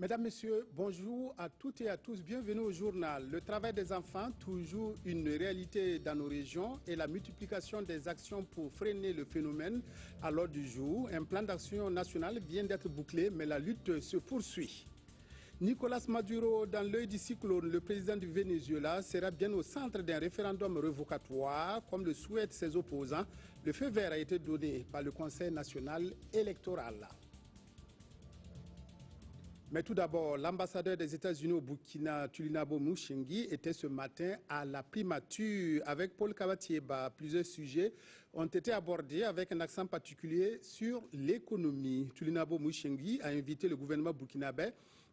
Mesdames, Messieurs, bonjour à toutes et à tous. Bienvenue au journal. Le travail des enfants, toujours une réalité dans nos régions, et la multiplication des actions pour freiner le phénomène à l'ordre du jour. Un plan d'action national vient d'être bouclé, mais la lutte se poursuit. Nicolas Maduro, dans l'œil du cyclone, le président du Venezuela, sera bien au centre d'un référendum revocatoire, comme le souhaitent ses opposants. Le feu vert a été donné par le Conseil national électoral. Mais tout d'abord, l'ambassadeur des États-Unis au Burkina, Tulinabo Mouchengi, était ce matin à la primature avec Paul Kabatieba. Plusieurs sujets ont été abordés avec un accent particulier sur l'économie. Tulinabo Mouchengi a invité le gouvernement burkinabé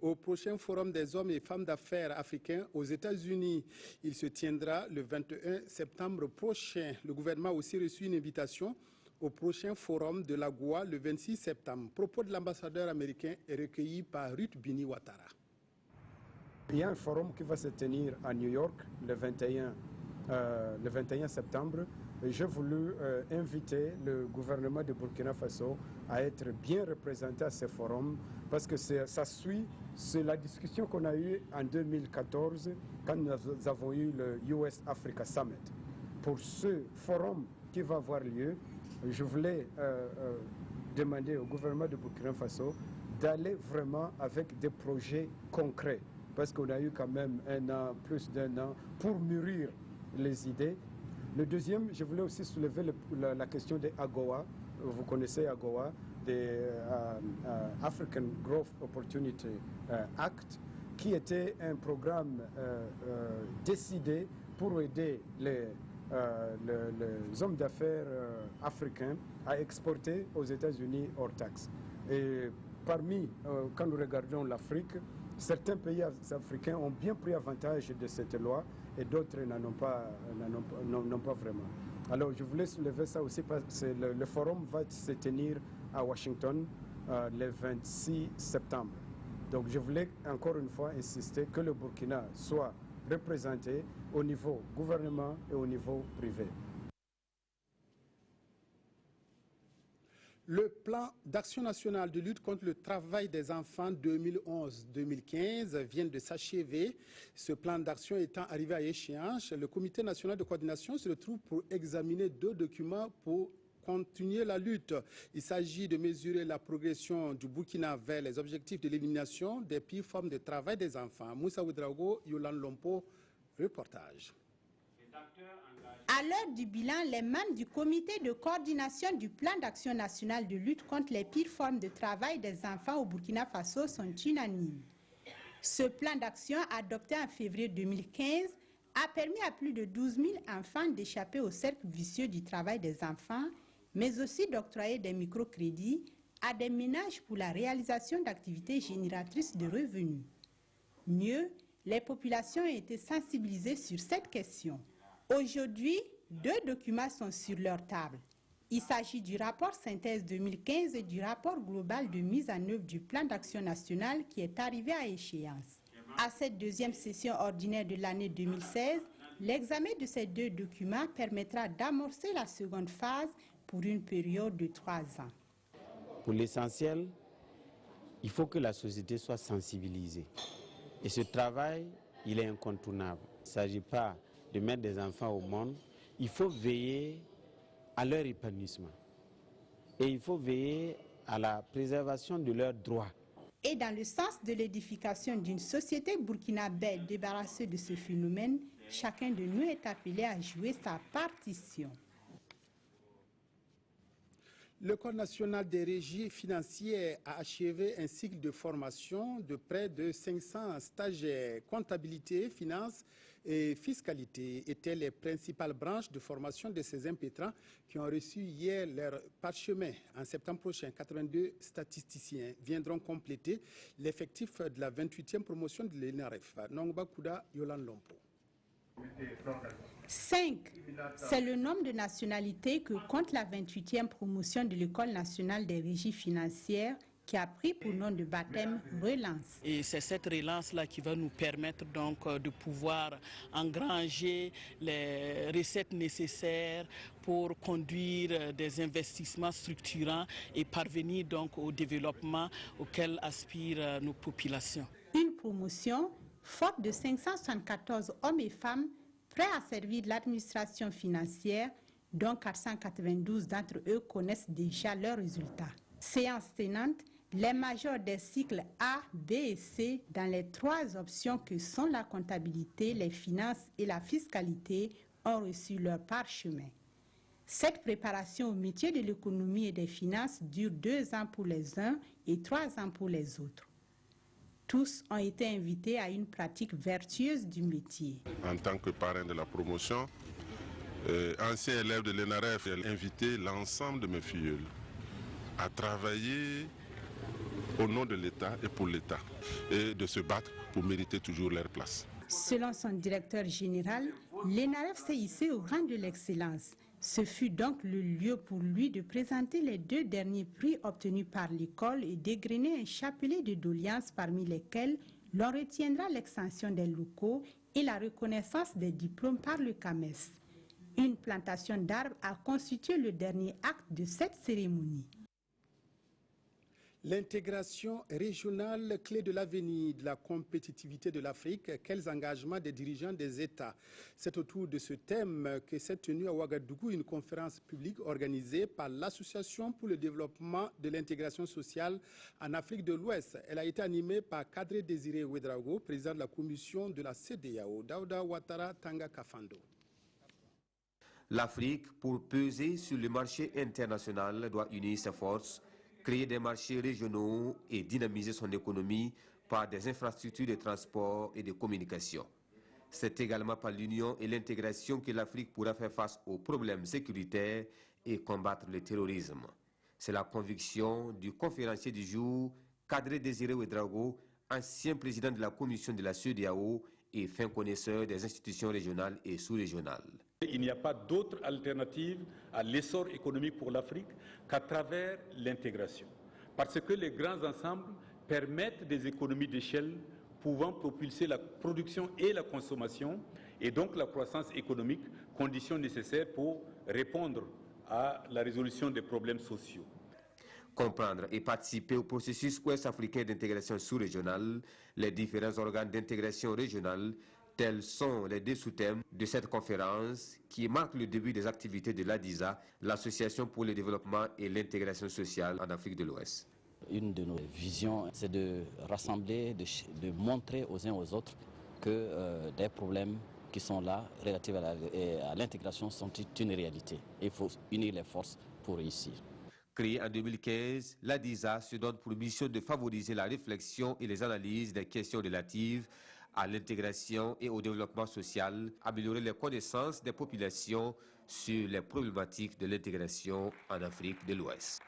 au prochain forum des hommes et femmes d'affaires africains aux États-Unis. Il se tiendra le 21 septembre prochain. Le gouvernement a aussi reçu une invitation au prochain forum de la Goa le 26 septembre. Propos de l'ambassadeur américain est recueilli par Ruth Bini Ouattara. Il y a un forum qui va se tenir à New York le 21 septembre. J'ai voulu inviter le gouvernement de Burkina Faso à être bien représenté à ce forum parce que ça suit la discussion qu'on a eue en 2014 quand nous avons eu le US Africa Summit. Pour ce forum qui va avoir lieu, je voulais demander au gouvernement de Burkina Faso d'aller vraiment avec des projets concrets parce qu'on a eu quand même plus d'un an pour mûrir les idées. Le deuxième, je voulais aussi soulever la question des AGOA. Vous connaissez AGOA, des African Growth Opportunity Act, qui était un programme décidé pour aider les hommes d'affaires africains à exporter aux États-Unis hors taxe. Et parmi, quand nous regardons l'Afrique, certains pays africains ont bien pris avantage de cette loi et d'autres n'en ont pas vraiment. Alors je voulais soulever ça aussi parce que le forum va se tenir à Washington le 26 septembre. Donc je voulais encore une fois insister que le Burkina soit représenté au niveau gouvernement et au niveau privé. Le plan d'action nationale de lutte contre le travail des enfants 2011-2015 vient de s'achever. Ce plan d'action étant arrivé à échéance, le Comité national de coordination se retrouve pour examiner 2 documents pour continuer la lutte. Il s'agit de mesurer la progression du Burkina vers les objectifs de l'élimination des pires formes de travail des enfants. Moussa Ouedraogo, Yolande Lompo, reportage. À l'heure du bilan, les membres du comité de coordination du plan d'action national de lutte contre les pires formes de travail des enfants au Burkina Faso sont unanimes. Ce plan d'action, adopté en février 2015, a permis à plus de 12 000 enfants d'échapper au cercle vicieux du travail des enfants, mais aussi d'octroyer des microcrédits à des ménages pour la réalisation d'activités génératrices de revenus. Mieux, les populations ont été sensibilisées sur cette question. Aujourd'hui, 2 documents sont sur leur table. Il s'agit du rapport synthèse 2015 et du rapport global de mise en œuvre du plan d'action national qui est arrivé à échéance. À cette deuxième session ordinaire de l'année 2016, l'examen de ces 2 documents permettra d'amorcer la seconde phase pour une période de 3 ans. Pour l'essentiel, il faut que la société soit sensibilisée. Et ce travail, il est incontournable. Il ne s'agit pas de mettre des enfants au monde. Il faut veiller à leur épanouissement. Et il faut veiller à la préservation de leurs droits. Et dans le sens de l'édification d'une société burkinabé débarrassée de ce phénomène, chacun de nous est appelé à jouer sa partition. Le Code national des régies financières a achevé un cycle de formation de près de 500 stagiaires. Comptabilité, finance et fiscalité étaient les principales branches de formation de ces impétrants qui ont reçu hier leur parchemin. En septembre prochain, 82 statisticiens viendront compléter l'effectif de la 28e promotion de l'ENAREF. Nongba Kouda, Yolande Lompo. 5, c'est le nombre de nationalités que compte la 28e promotion de l'École nationale des régies financières qui a pris pour nom de baptême Relance. Et c'est cette relance-là qui va nous permettre donc de pouvoir engranger les recettes nécessaires pour conduire des investissements structurants et parvenir donc au développement auquel aspirent nos populations. Une promotion forte de 574 hommes et femmes prêts à servir l'administration financière, dont 492 d'entre eux connaissent déjà leurs résultats. Séance tenante, les majors des cycles A, B et C dans les 3 options que sont la comptabilité, les finances et la fiscalité ont reçu leur parchemin. Cette préparation au métier de l'économie et des finances dure 2 ans pour les uns et 3 ans pour les autres. Tous ont été invités à une pratique vertueuse du métier. En tant que parrain de la promotion, ancien élève de l'ENAREF, j'ai invité l'ensemble de mes filleuls à travailler au nom de l'État et pour l'État et de se battre pour mériter toujours leur place. Selon son directeur général, l'ENAREF s'est hissé au rang de l'excellence. Ce fut donc le lieu pour lui de présenter les 2 derniers prix obtenus par l'école et dégrainer un chapelet de doléances parmi lesquelles l'on retiendra l'extension des locaux et la reconnaissance des diplômes par le CAMES. Une plantation d'arbres a constitué le dernier acte de cette cérémonie. L'intégration régionale, clé de l'avenir de la compétitivité de l'Afrique, quels engagements des dirigeants des États? C'est autour de ce thème que s'est tenue à Ouagadougou une conférence publique organisée par l'Association pour le développement de l'intégration sociale en Afrique de l'Ouest. Elle a été animée par Kadri Désiré Ouedraogo, président de la commission de la CEDEAO, Daouda Ouattara Tanga Kafando. L'Afrique, pour peser sur le marché international, doit unir ses forces, créer des marchés régionaux et dynamiser son économie par des infrastructures de transport et de communication. C'est également par l'union et l'intégration que l'Afrique pourra faire face aux problèmes sécuritaires et combattre le terrorisme. C'est la conviction du conférencier du jour, Kadri Désiré Ouedraogo, ancien président de la commission de la CEDEAO et fin connaisseur des institutions régionales et sous-régionales. Il n'y a pas d'autre alternative à l'essor économique pour l'Afrique qu'à travers l'intégration. Parce que les grands ensembles permettent des économies d'échelle pouvant propulser la production et la consommation et donc la croissance économique, conditions nécessaires pour répondre à la résolution des problèmes sociaux. Comprendre et participer au processus ouest-africain d'intégration sous-régionale, les différents organes d'intégration régionale, tels sont les 2 sous-thèmes de cette conférence qui marque le début des activités de l'ADISA, l'Association pour le développement et l'intégration sociale en Afrique de l'Ouest. Une de nos visions, c'est de rassembler, de montrer aux uns aux autres que des problèmes qui sont là, relatifs à l'intégration, sont une réalité. Il faut unir les forces pour réussir. Créée en 2015, l'ADISA se donne pour mission de favoriser la réflexion et les analyses des questions relatives à l'intégration et au développement social, améliorer les connaissances des populations sur les problématiques de l'intégration en Afrique de l'Ouest.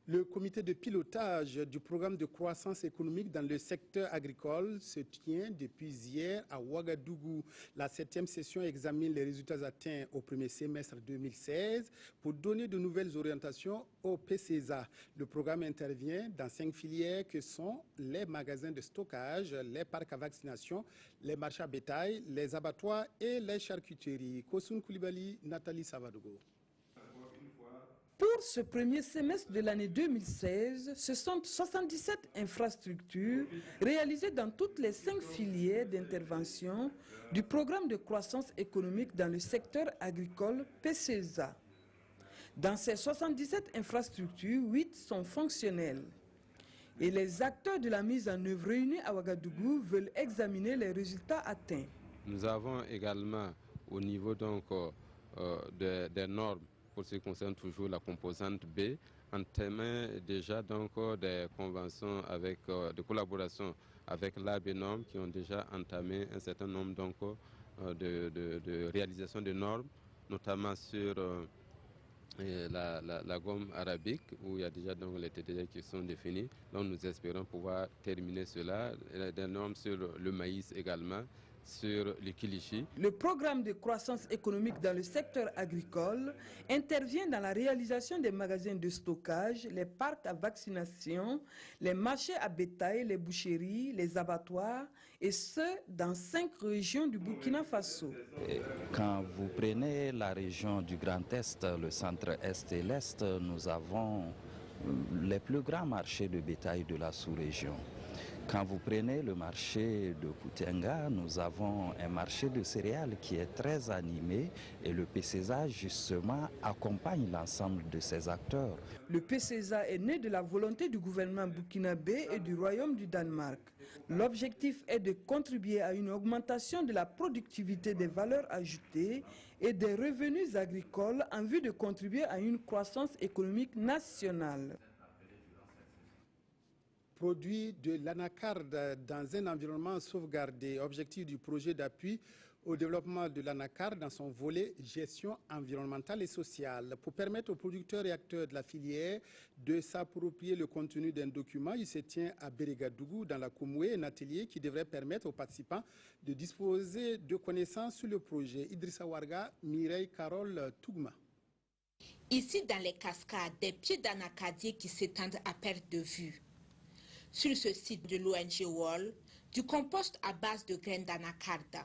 Le comité de pilotage du programme de croissance économique dans le secteur agricole se tient depuis hier à Ouagadougou. La 7e session examine les résultats atteints au premier semestre 2016 pour donner de nouvelles orientations au PCESA. Le programme intervient dans 5 filières que sont les magasins de stockage, les parcs à vaccination, les marchés à bétail, les abattoirs et les charcuteries. Kosoun Koulibaly, Nathalie Savadogo. Pour ce premier semestre de l'année 2016, ce sont 77 infrastructures réalisées dans toutes les 5 filières d'intervention du programme de croissance économique dans le secteur agricole PCESA. Dans ces 77 infrastructures, 8 sont fonctionnelles. Et les acteurs de la mise en œuvre réunis à Ouagadougou veulent examiner les résultats atteints. Nous avons également au niveau donc, des normes, pour ce qui concerne toujours la composante B, entamé déjà donc des conventions avec, de collaboration avec l'ABNORM qui ont déjà entamé un certain nombre donc, de réalisation de normes, notamment sur la gomme arabique où il y a déjà donc les TTD qui sont définis. Donc nous espérons pouvoir terminer cela, des normes sur le maïs également, sur le Kilichi. Le programme de croissance économique dans le secteur agricole intervient dans la réalisation des magasins de stockage, les parcs à vaccination, les marchés à bétail, les boucheries, les abattoirs, et ce, dans 5 régions du Burkina Faso. Quand vous prenez la région du Grand Est, le centre-Est et l'Est, nous avons les plus grands marchés de bétail de la sous-région. Quand vous prenez le marché de Koutenga, nous avons un marché de céréales qui est très animé et le PCESA justement accompagne l'ensemble de ces acteurs. Le PCESA est né de la volonté du gouvernement burkinabé et du Royaume du Danemark. L'objectif est de contribuer à une augmentation de la productivité des valeurs ajoutées et des revenus agricoles en vue de contribuer à une croissance économique nationale. Produit de l'anacarde dans un environnement sauvegardé. Objectif du projet d'appui au développement de l'anacarde dans son volet gestion environnementale et sociale. Pour permettre aux producteurs et acteurs de la filière de s'approprier le contenu d'un document, il se tient à Bérégadougou, dans la Komoué, un atelier qui devrait permettre aux participants de disposer de connaissances sur le projet. Idrissa Warga, Mireille Carole Tougma. Ici, dans les cascades, des pieds d'anacardier qui s'étendent à perte de vue. Sur ce site de l'ONG WALL, du compost à base de graines d'anacarde.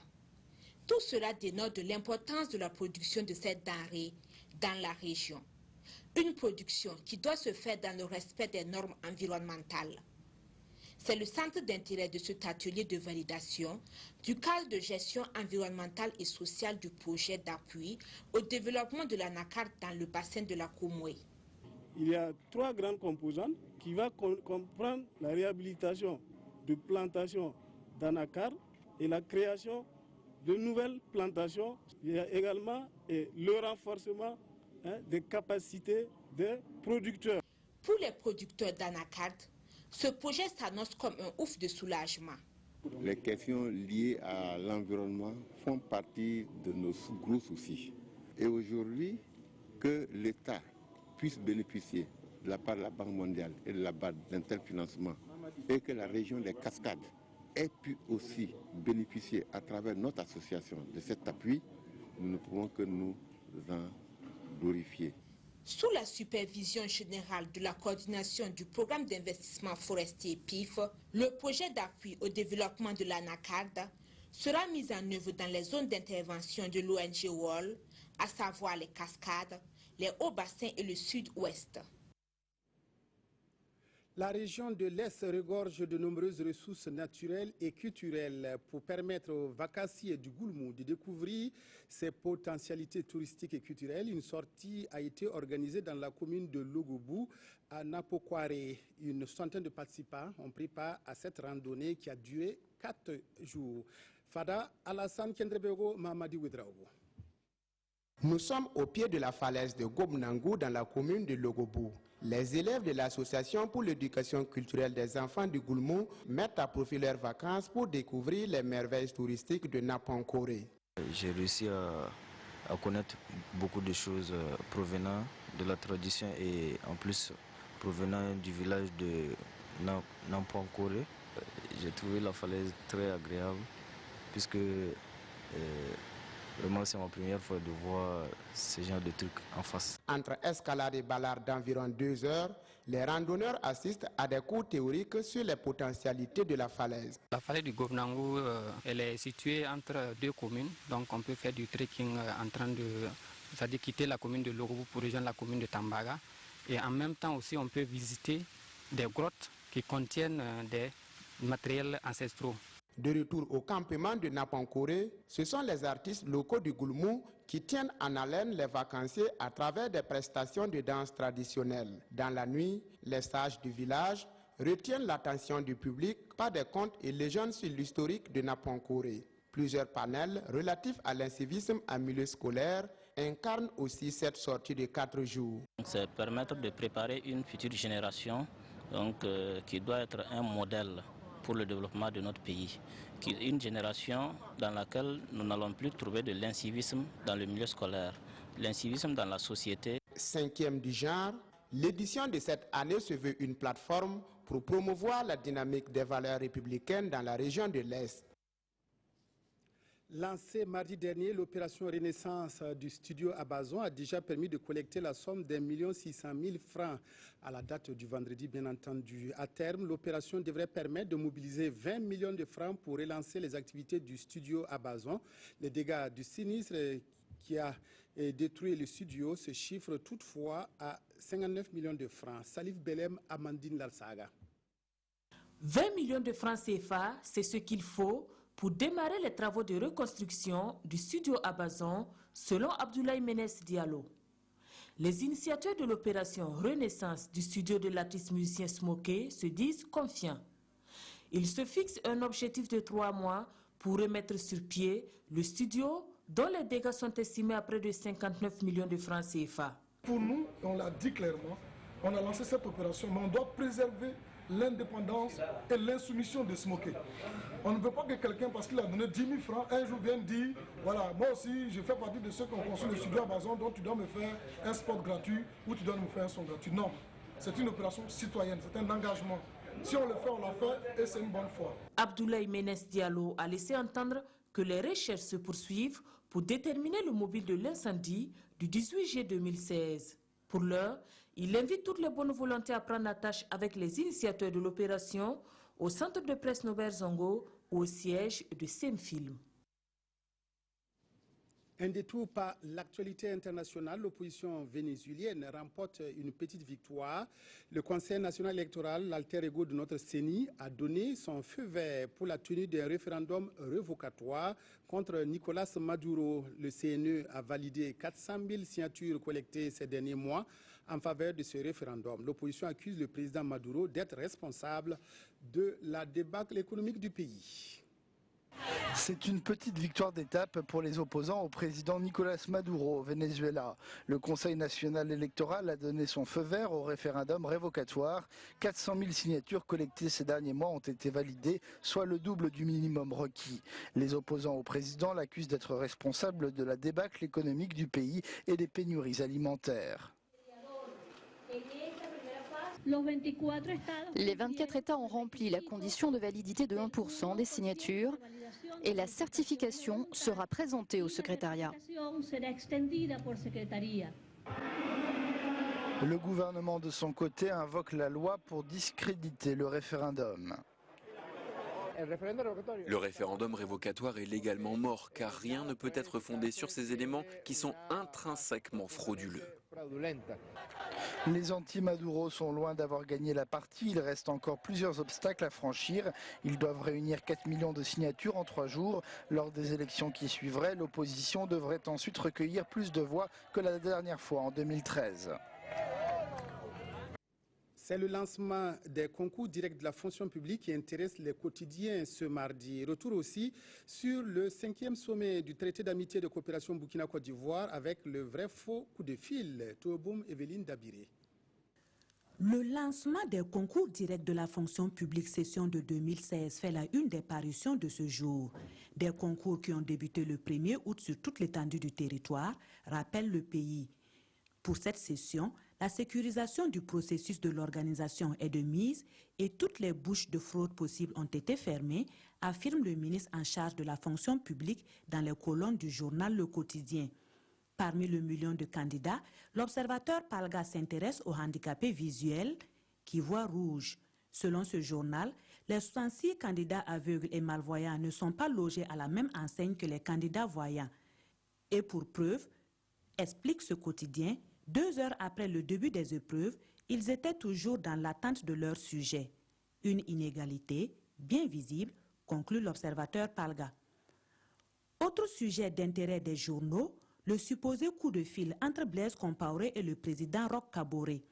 Tout cela dénote de l'importance de la production de cette denrée dans la région. Une production qui doit se faire dans le respect des normes environnementales. C'est le centre d'intérêt de cet atelier de validation du cadre de gestion environnementale et sociale du projet d'appui au développement de l'anacarde dans le bassin de la Komoué. Il y a 3 grandes composantes qui vont comprendre la réhabilitation de plantations d'anacarde et la création de nouvelles plantations. Il y a également le renforcement des capacités des producteurs. Pour les producteurs d'anacarde, ce projet s'annonce comme un ouf de soulagement. Les questions liées à l'environnement font partie de nos gros soucis. Et aujourd'hui, que l'État puisse bénéficier de la part de la Banque mondiale et de la BAD d'un tel financement et que la région des Cascades ait pu aussi bénéficier à travers notre association de cet appui, nous ne pouvons que nous en glorifier. Sous la supervision générale de la coordination du programme d'investissement forestier PIF, le projet d'appui au développement de l'anacarde sera mis en œuvre dans les zones d'intervention de l'ONG WALL, à savoir les Cascades, les hauts bassins et le sud-ouest. La région de l'Est regorge de nombreuses ressources naturelles et culturelles pour permettre aux vacanciers du Goulmou de découvrir ses potentialités touristiques et culturelles. Une sortie a été organisée dans la commune de Logobou à Napokware. Une centaine de participants ont pris part à cette randonnée qui a duré 4 jours. Fada Alassane Kendrebego, Mamadi Ouedraogo. Nous sommes au pied de la falaise de Gobnangou dans la commune de Logobou. Les élèves de l'association pour l'éducation culturelle des enfants du Goulmou mettent à profit leurs vacances pour découvrir les merveilles touristiques de Napankoré. J'ai réussi à connaître beaucoup de choses provenant de la tradition et en plus provenant du village de Napankoré. J'ai trouvé la falaise très agréable puisque vraiment, c'est ma première fois de voir ce genre de trucs en face. Entre escalade et balade d'environ 2 heures, les randonneurs assistent à des cours théoriques sur les potentialités de la falaise. La falaise du Gobnangou, elle est située entre 2 communes, donc on peut faire du trekking en train de, c'est-à-dire quitter la commune de Logobou pour rejoindre la commune de Tambaga. Et en même temps aussi, on peut visiter des grottes qui contiennent des matériels ancestraux. De retour au campement de Napankoré, ce sont les artistes locaux du Goulmou qui tiennent en haleine les vacanciers à travers des prestations de danse traditionnelles. Dans la nuit, les sages du village retiennent l'attention du public par des contes et légendes sur l'historique de Napankoré. Plusieurs panels relatifs à l'incivisme en milieu scolaire incarnent aussi cette sortie de 4 jours. C'est permettre de préparer une future génération qui doit être un modèle pour le développement de notre pays. Une génération dans laquelle nous n'allons plus trouver de l'incivisme dans le milieu scolaire, l'incivisme dans la société. 5e du genre, l'édition de cette année se veut une plateforme pour promouvoir la dynamique des valeurs républicaines dans la région de l'Est. Lancée mardi dernier, l'opération Renaissance du studio à Bazon a déjà permis de collecter la somme d'1 600 000 francs à la date du vendredi, bien entendu. À terme, l'opération devrait permettre de mobiliser 20 millions de francs pour relancer les activités du studio à Bazon. Les dégâts du sinistre qui a détruit le studio se chiffrent toutefois à 59 millions de francs. Salif Belem, Amandine Lalsaga. 20 millions de francs CFA, c'est ce qu'il faut pour démarrer les travaux de reconstruction du studio à Bazon, selon Abdoulaye Ménès Diallo. Les initiateurs de l'opération Renaissance du studio de l'artiste musicien Smoké se disent confiants. Ils se fixent un objectif de 3 mois pour remettre sur pied le studio dont les dégâts sont estimés à près de 59 millions de francs CFA. Pour nous, on l'a dit clairement, on a lancé cette opération, mais on doit préserver l'indépendance et l'insoumission de Smoké. On ne veut pas que quelqu'un, parce qu'il a donné 10 000 francs, un jour vienne dire, voilà, moi aussi, je fais partie de ceux qui ont construit le studio à Bazon, donc tu dois me faire un spot gratuit ou tu dois me faire un son gratuit. Non, c'est une opération citoyenne, c'est un engagement. Si on le fait, on l'a fait et c'est une bonne foi. Abdoulaye Ménès Diallo a laissé entendre que les recherches se poursuivent pour déterminer le mobile de l'incendie du 18 juillet 2016. Pour l'heure, il invite toutes les bonnes volontés à prendre attache avec les initiateurs de l'opération au centre de presse Norbert Zongo ou au siège de Semfilm. Un détour par l'actualité internationale, l'opposition vénézuélienne remporte une petite victoire. Le Conseil national électoral, l'alter ego de notre CENI, a donné son feu vert pour la tenue d'un référendum révocatoire contre Nicolás Maduro. Le CNE a validé 400 000 signatures collectées ces derniers mois en faveur de ce référendum. L'opposition accuse le président Maduro d'être responsable de la débâcle économique du pays. C'est une petite victoire d'étape pour les opposants au président Nicolás Maduro au Venezuela. Le Conseil national électoral a donné son feu vert au référendum révocatoire. 400 000 signatures collectées ces derniers mois ont été validées, soit le double du minimum requis. Les opposants au président l'accusent d'être responsable de la débâcle économique du pays et des pénuries alimentaires. Les 24 États ont rempli la condition de validité de 1% des signatures et la certification sera présentée au secrétariat. Le gouvernement de son côté invoque la loi pour discréditer le référendum. Le référendum révocatoire est légalement mort car rien ne peut être fondé sur ces éléments qui sont intrinsèquement frauduleux. Les anti-Maduro sont loin d'avoir gagné la partie. Il reste encore plusieurs obstacles à franchir. Ils doivent réunir 4 millions de signatures en 3 jours. Lors des élections qui suivraient, l'opposition devrait ensuite recueillir plus de voix que la dernière fois en 2013. C'est le lancement des concours directs de la fonction publique qui intéresse les quotidiens ce mardi. Retour aussi sur le 5e sommet du traité d'amitié et de coopération Burkina-Côte d'Ivoire avec le vrai faux coup de fil. Touboum Evelyne Dabiré. Le lancement des concours directs de la fonction publique session de 2016 fait la une des parutions de ce jour. Des concours qui ont débuté le 1er août sur toute l'étendue du territoire, rappelle le pays. Pour cette session, la sécurisation du processus de l'organisation est de mise et toutes les bouches de fraude possibles ont été fermées, affirme le ministre en charge de la fonction publique dans les colonnes du journal Le Quotidien. Parmi le million de candidats, l'observateur Palga s'intéresse aux handicapés visuels qui voient rouge. Selon ce journal, les 66 candidats aveugles et malvoyants ne sont pas logés à la même enseigne que les candidats voyants. Et pour preuve, explique ce quotidien, 2 heures après le début des épreuves, ils étaient toujours dans l'attente de leur sujet. Une inégalité bien visible, conclut l'observateur Palga. Autre sujet d'intérêt des journaux, le supposé coup de fil entre Blaise Compaoré et le président Roch Kaboré.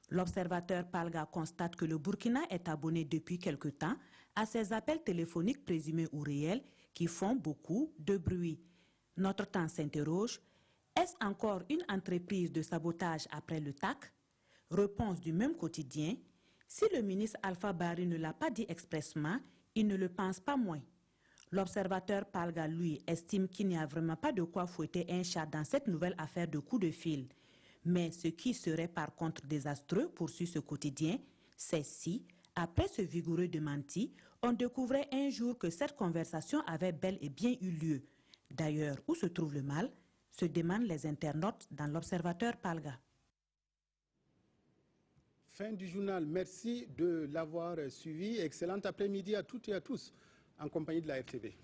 L'observateur Palga constate que le Burkina est abonné depuis quelque temps à ces appels téléphoniques présumés ou réels qui font beaucoup de bruit. Notre temps s'interroge. Est-ce encore une entreprise de sabotage après le TAC? Réponse du même quotidien. Si le ministre Alpha Bari ne l'a pas dit expressement, il ne le pense pas moins. L'observateur Palga, lui, estime qu'il n'y a vraiment pas de quoi fouetter un chat dans cette nouvelle affaire de coup de fil. Mais ce qui serait par contre désastreux, poursuit ce quotidien, c'est si, après ce vigoureux démenti, on découvrait un jour que cette conversation avait bel et bien eu lieu. D'ailleurs, où se trouve le mal, se demandent les internautes dans l'observateur Palga. Fin du journal. Merci de l'avoir suivi. Excellent après-midi à toutes et à tous en compagnie de la RTV.